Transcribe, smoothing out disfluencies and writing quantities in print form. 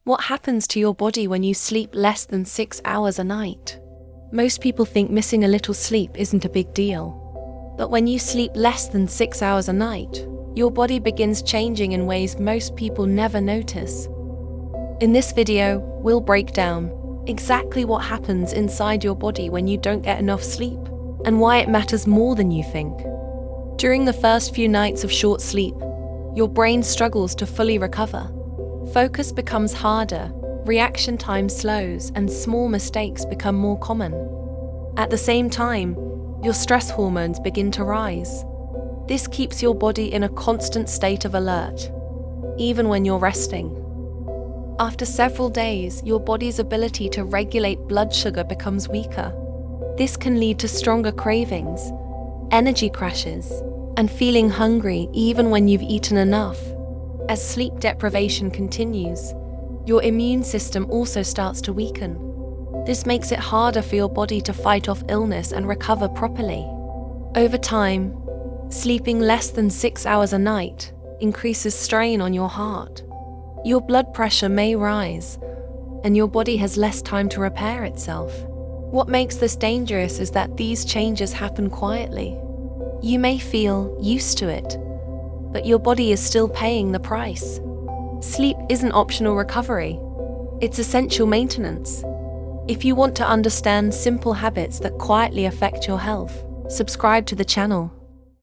What happens to your body when you sleep less than 6 hours a night? Most people think missing a little sleep isn't a big deal. But when you sleep less than 6 hours a night, your body begins changing in ways most people never notice. In this video, we'll break down exactly what happens inside your body when you don't get enough sleep, and why it matters more than you think. During the first few nights of short sleep, your brain struggles to fully recover. Focus becomes harder, reaction time slows, and small mistakes become more common. At the same time, your stress hormones begin to rise. This keeps your body in a constant state of alert, even when you're resting. After several days, your body's ability to regulate blood sugar becomes weaker. This can lead to stronger cravings, energy crashes, and feeling hungry even when you've eaten enough. As sleep deprivation continues, your immune system also starts to weaken. This makes it harder for your body to fight off illness and recover properly. Over time, sleeping less than 6 hours a night increases strain on your heart. Your blood pressure may rise, and your body has less time to repair itself. What makes this dangerous is that these changes happen quietly. You may feel used to it, but your body is still paying the price. Sleep isn't optional recovery, it's essential maintenance. If you want to understand simple habits that quietly affect your health, subscribe to the channel.